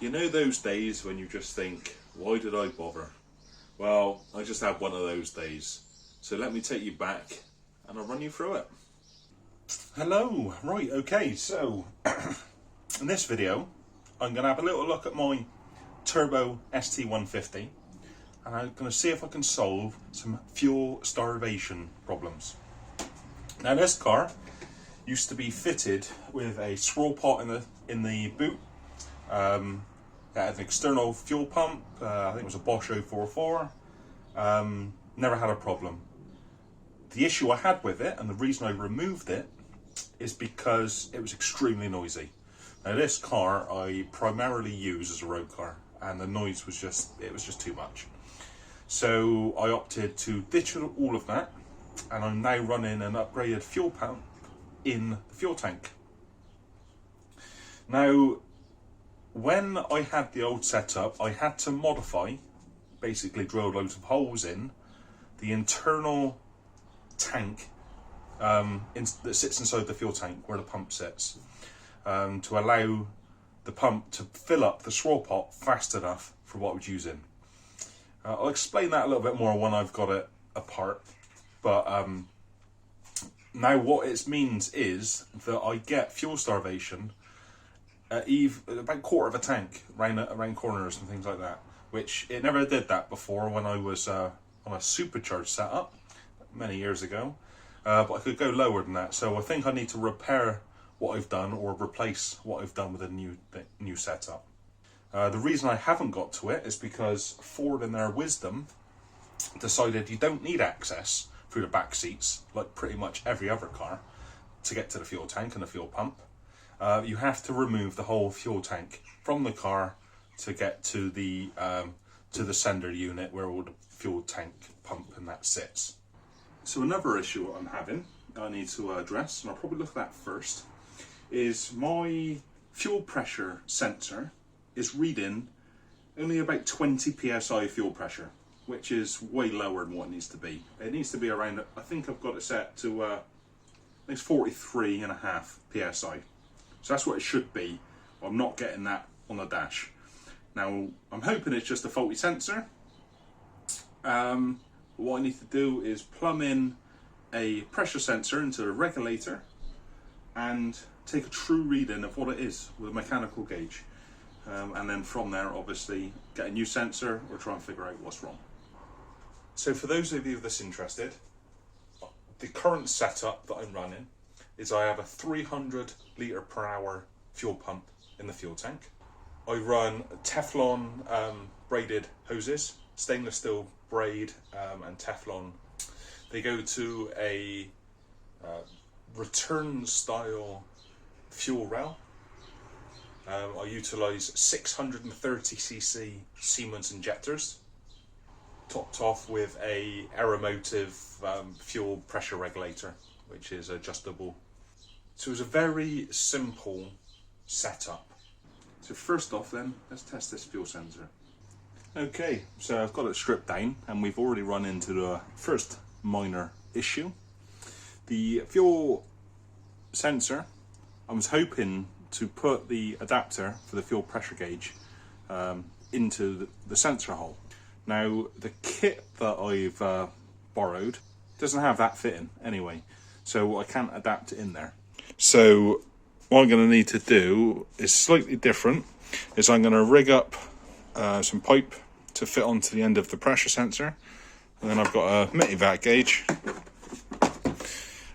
You know those days when you just think, why did I bother? Well, I just had one of those days. So let me take you back and I'll run you through it. Hello, right, okay, so in this video I'm going to have a little look at my Turbo ST150 and I'm going to see if I can solve some fuel starvation problems. Now this car used to be fitted with a swirl pot in the boot. It had an external fuel pump, I think it was a Bosch 044, never had a problem. The issue I had with it, and the reason I removed it, is because it was extremely noisy. Now this car I primarily use as a road car, and the noise was just too much. So I opted to ditch all of that, and I'm now running an upgraded fuel pump in the fuel tank. Now, when I had the old setup, I had to modify, basically drill loads of holes in the internal tank that sits inside the fuel tank where the pump sits, to allow the pump to fill up the swirl pot fast enough for what I was using. I'll explain that a little bit more when I've got it apart, but now what it means is that I get fuel starvation at about a quarter of a tank around corners and things like that, which it never did that before when I was on a supercharged setup many years ago, but I could go lower than that. So I think I need to repair what I've done or replace what I've done with a new setup. The reason I haven't got to it is because Ford in their wisdom decided you don't need access through the back seats like pretty much every other car to get to the fuel tank and the fuel pump. You have to remove the whole fuel tank from the car to get to the sender unit where all the fuel tank pump and that sits. So another issue I'm having, I need to address, and I'll probably look at that first, is my fuel pressure sensor is reading only about 20 psi fuel pressure, which is way lower than what it needs to be. It needs to be around, I think I've got it set to it's 43.5 psi. So that's what it should be. I'm not getting that on the dash. Now, I'm hoping it's just a faulty sensor. What I need to do is plumb in a pressure sensor into a regulator and take a true reading of what it is with a mechanical gauge. And then from there, obviously, get a new sensor or try and figure out what's wrong. So for those of you that's interested, the current setup that I'm running is I have a 300 litre per hour fuel pump in the fuel tank. I run Teflon braided hoses, stainless steel braid and Teflon. They go to a return style fuel rail. I utilise 630cc Siemens injectors, topped off with a Aeromotive fuel pressure regulator, which is adjustable. So it's a very simple setup. So first off then, let's test this fuel sensor. Okay, so I've got it stripped down and we've already run into the first minor issue. The fuel sensor, I was hoping to put the adapter for the fuel pressure gauge into the sensor hole. Now the kit that I've borrowed doesn't have that fitting anyway, so I can't adapt it in there. So what I'm going to need to do is slightly different, is I'm going to rig up some pipe to fit onto the end of the pressure sensor, and then I've got a multivac gauge,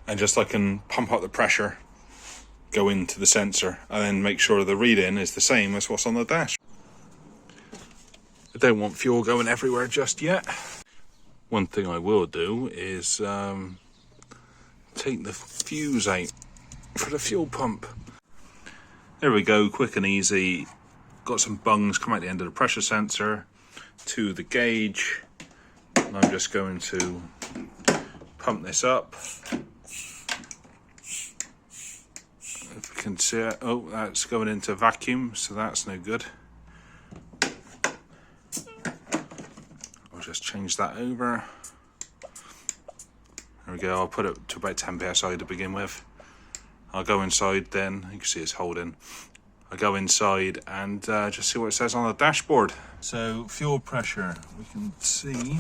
and just I can pump up the pressure, go into the sensor, and then make sure the reading is the same as what's on the dash. I don't want fuel going everywhere just yet. One thing I will do is take the fuse out for the fuel pump. There we go, quick and easy. Got some bungs come out the end of the pressure sensor to the gauge, and I'm just going to pump this up. If you can see it, oh, that's going into vacuum, so that's no good. I'll just change that over. There we go, I'll put it to about 10 psi to begin with. I'll go inside then, you can see it's holding. I go inside and just see what it says on the dashboard. So fuel pressure, we can see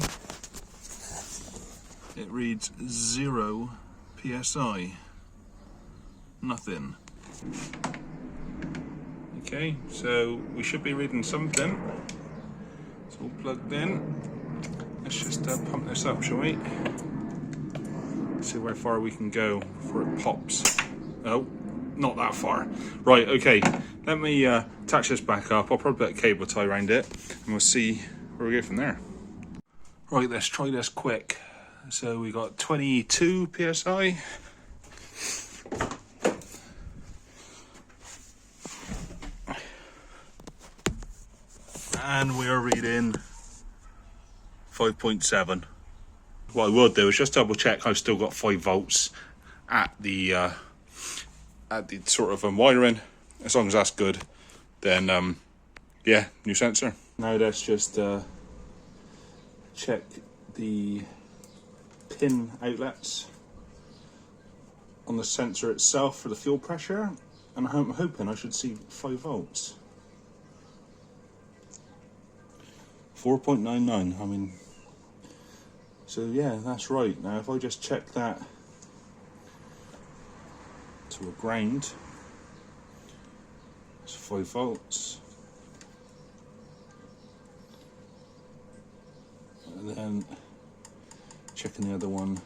it reads 0 psi, nothing. Okay, so we should be reading something. It's all plugged in. Let's just pump this up, shall we? See how far we can go before it pops. Oh, not that far. Right, okay, let me attach this back up. I'll probably put a cable tie around it and we'll see where we go from there. Right, let's try this quick. So we got 22 psi. And we are reading 5.7. What I will do is just double check I've still got 5 volts at the sort of wiring. As long as that's good, then yeah, new sensor. Now let's just check the pin outlets on the sensor itself for the fuel pressure, and I'm hoping I should see 5 volts. 4.99, I mean, so yeah, that's right. Now if I just check that to a ground, it's 5 volts. And then checking the other one,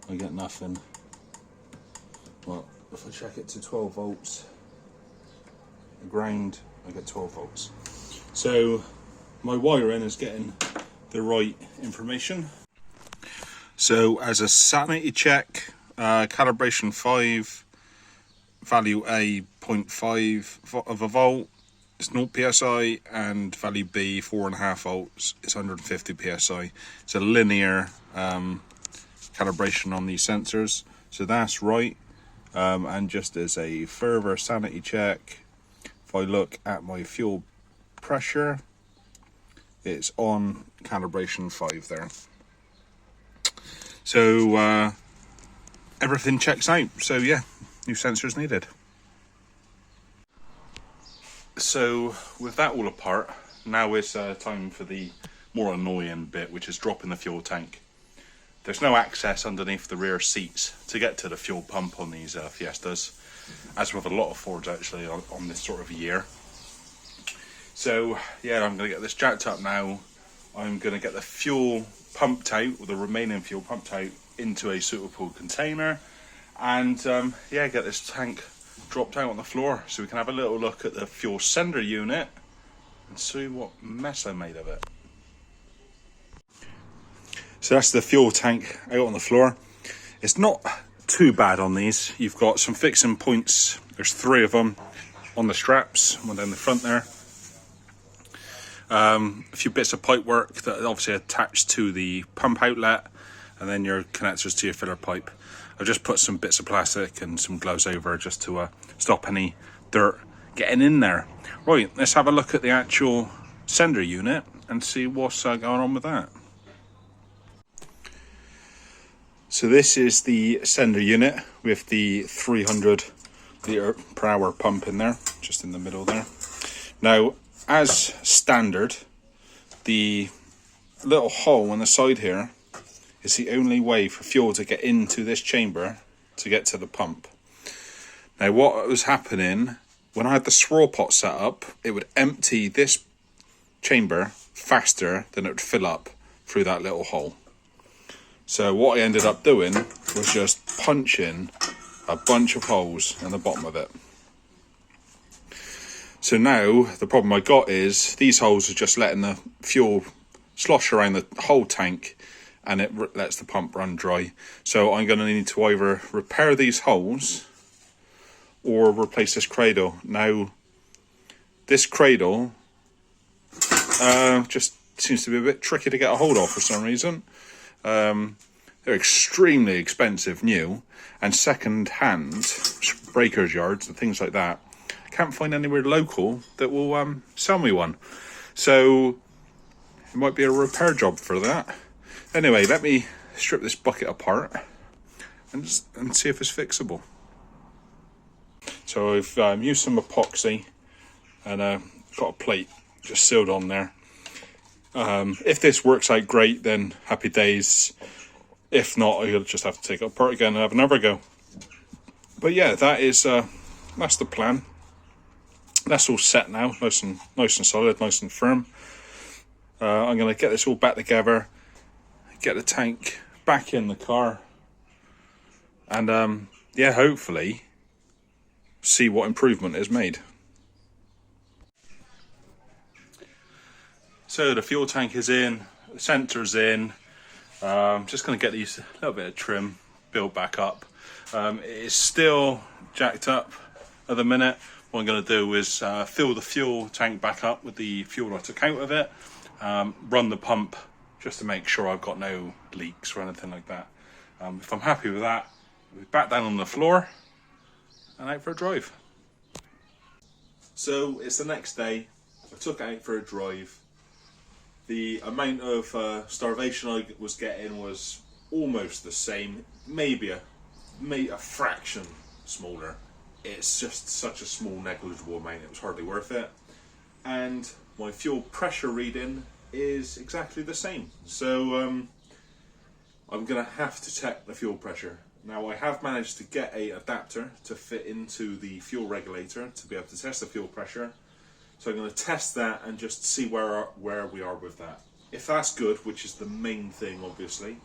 I get nothing. Well, if I check it to 12 volts, the ground, I get 12 volts. So my wiring is getting the right information. So as a sanity check, calibration 5, value A 0.5 of a volt, it's 0 psi, and value B 4.5 volts, it's 150 psi. It's a linear calibration on these sensors, so that's right. And just as a further sanity check, if I look at my fuel pressure, it's on calibration 5 there. So everything checks out. So yeah, new sensors needed. So with that all apart, now it's time for the more annoying bit, which is dropping the fuel tank. There's no access underneath the rear seats to get to the fuel pump on these Fiestas, as with a lot of Fords actually on this sort of year. So yeah, I'm going to get this jacked up now. I'm going to get the fuel pumped out, or the remaining fuel pumped out, into a suitable container, and yeah, get this tank dropped out on the floor so we can have a little look at the fuel sender unit and see what mess I made of it. So that's the fuel tank out on the floor. It's not too bad on these. You've got some fixing points. There's 3 of them on the straps, one down the front there. A few bits of pipe work that are obviously attached to the pump outlet, and then your connectors to your filler pipe. I've just put some bits of plastic and some gloves over just to stop any dirt getting in there. Right, let's have a look at the actual sender unit and see what's going on with that. So this is the sender unit with the 300 litre per hour pump in there, just in the middle there. Now, as standard, the little hole on the side here is the only way for fuel to get into this chamber to get to the pump. Now what was happening, when I had the swirl pot set up, it would empty this chamber faster than it would fill up through that little hole. So what I ended up doing was just punching a bunch of holes in the bottom of it. So now the problem I got is these holes are just letting the fuel slosh around the whole tank, and it lets the pump run dry. So I'm going to need to either repair these holes or replace this cradle. Now this cradle just seems to be a bit tricky to get a hold of for some reason. They're extremely expensive new, and second hand breakers yards and things like that, can't find anywhere local that will sell me one. So it might be a repair job for that. Anyway, let me strip this bucket apart and see if it's fixable. So I've used some epoxy and got a plate just sealed on there. If this works out great, then happy days. If not, I'll just have to take it apart again and have another go. But yeah, that's the plan. That's all set now, nice and solid, nice and firm. I'm going to get this all back together, get the tank back in the car, and yeah, hopefully see what improvement is made. So the fuel tank is in, the sensor's in. Just going to get these a little bit of trim built back up. It is still jacked up at the minute. What I'm going to do is fill the fuel tank back up with the fuel I took out of it, run the pump just to make sure I've got no leaks or anything like that. If I'm happy with that, we'll be back down on the floor and out for a drive. So it's the next day. I took it out for a drive. The amount of starvation I was getting was almost the same, maybe a fraction smaller. It's just such a small negligible amount, it was hardly worth it. And my fuel pressure reading is exactly the same. So I'm going to have to check the fuel pressure. Now I have managed to get a adapter to fit into the fuel regulator to be able to test the fuel pressure. So I'm going to test that and just see where we are with that. If that's good, which is the main thing obviously,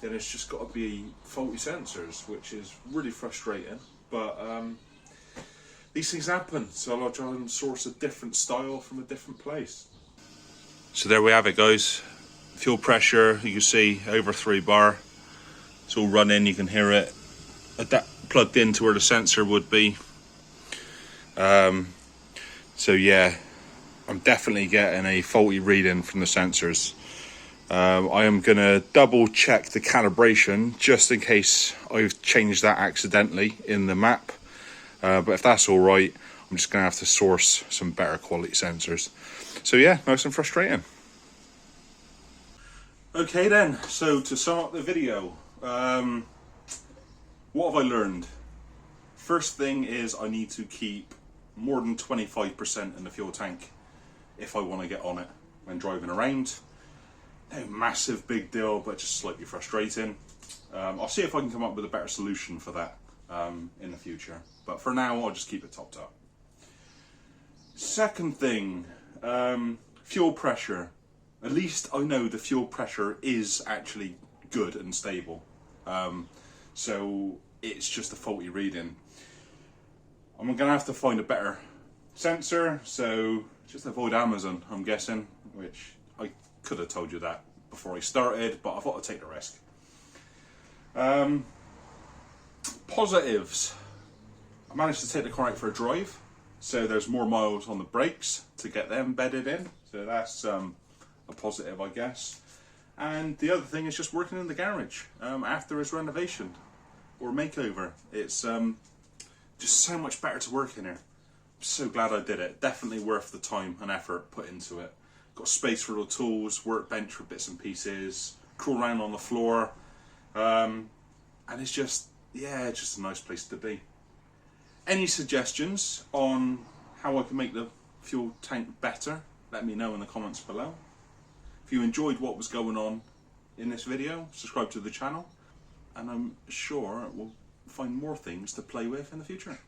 then it's just got to be faulty sensors, which is really frustrating. But these things happen, so I'll try and source a different style from a different place. So there we have it, guys. Fuel pressure, you can see over 3 bar. It's all running, you can hear it plugged into where the sensor would be. So yeah, I'm definitely getting a faulty reading from the sensors. I am going to double check the calibration just in case I've changed that accidentally in the map. But if that's all right, I'm just going to have to source some better quality sensors. So yeah, nice and frustrating. Okay then, so to sum up the video, what have I learned? First thing is I need to keep more than 25% in the fuel tank if I want to get on it when driving around. No massive big deal, but just slightly frustrating. I'll see if I can come up with a better solution for that in the future. But for now, I'll just keep it topped up. Second thing, fuel pressure. At least I know the fuel pressure is actually good and stable. So it's just a faulty reading. I'm going to have to find a better sensor, so just avoid Amazon, I'm guessing, which I could have told you that before I started, but I thought I'd take the risk. Positives. I managed to take the car out for a drive, so there's more miles on the brakes to get them bedded in, so that's a positive, I guess. And the other thing is just working in the garage after its renovation or makeover. It's just so much better to work in here. I'm so glad I did it. Definitely worth the time and effort put into it. Got space for all the tools, workbench for bits and pieces, crawl around on the floor, and it's just, yeah, it's just a nice place to be. Any suggestions on how I can make the fuel tank better? Let me know in the comments below. If you enjoyed what was going on in this video, subscribe to the channel, and I'm sure we'll find more things to play with in the future.